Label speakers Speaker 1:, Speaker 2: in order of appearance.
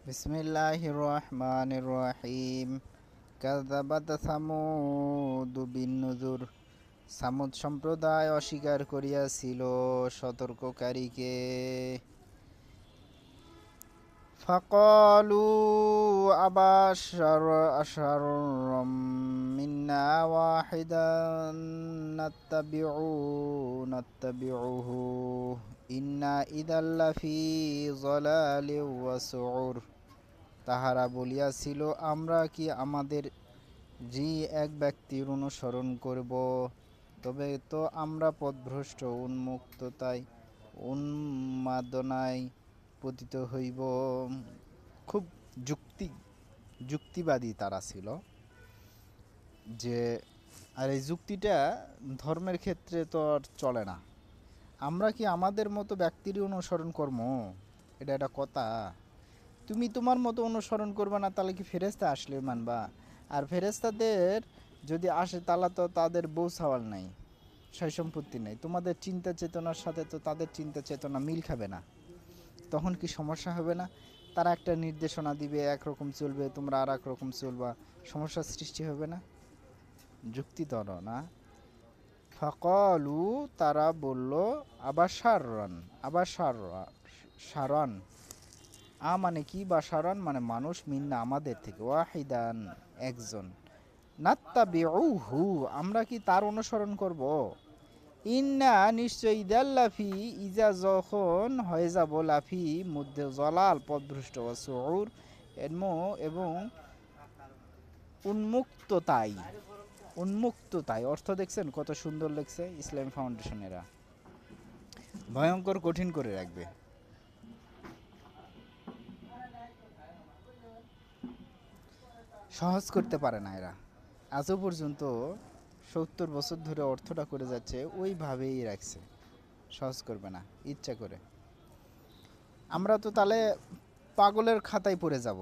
Speaker 1: বিসমিল্লাহির রহমানির রহিম। কাযাবাত সামুদ বিন-নুযুর। সামুদ সম্প্রদায় অস্বীকার করিয়াছিল সতর্ককারীকে। ফাকালু আশারুম মিন্না ওয়াহিদান নাত্তাবিউহু ইন্না ইযাল লাফি যালালিন ওয়া সুউর। তাহারা বলিয়াছিল, আমরা কি আমাদের যে এক ব্যক্তির অনুসরণ করব, তবে তো আমরা পথভ্রষ্ট, উন্মাদনায় পতিত হইব। খুব যুক্তিবাদী তারা ছিল। যে আর এই যুক্তিটা ধর্মের ক্ষেত্রে তো আর চলে না। আমরা কি আমাদের মতো ব্যক্তিরই অনুসরণ করব? এটা একটা কথা। তুমি তোমার মতো অনুসরণ করবে না, তাহলে কি ফেরেশতা আসলে মানবা? আর ফেরেশতাদের যদি আসে, তাহলে তো তাদের বউ সওয়াল নাই, সয় সম্পত্তি নেই। তোমাদের চিন্তা চেতনার সাথে তো তাদের চিন্তা চেতনা মিল খাবে না। তখন কি সমস্যা হবে না? তারা একটা নির্দেশনা দিবে, একরকম চলবে, তোমরা আর একরকম চলবা, সমস্যার সৃষ্টি হবে না? যুক্তি ধরো না। ফাকালু, তারা বলল, সারান। মানে কি? বাশারান মানে মানুষ, মিন্না আমাদের থেকে, ওয়াহিদান একজন, নাত্তাবিউহু আমরা কি তার অনুসরণ করব? ইন্না নিশ্চয়ই, ইদাল্লাফি ইজা যখন হয়ে যাব, লাফি মধ্যে জলাল পথভ্রষ্ট, সুউর এবং উন্মুক্ততাই অর্থ দেখছেন কত সুন্দর লেখছে ইসলাম ফাউন্ডেশনেরা। ভয়ঙ্কর কঠিন করে রাখবে। সহজ করতে পারে না এরা। আজও পর্যন্ত 70 বছর ধরে অর্থটা করে যাচ্ছে, ওইভাবেই রাখছে, সহজ করবে না ইচ্ছা করে। আমরা তো তাহলে পাগলের খাতায় পড়ে যাব।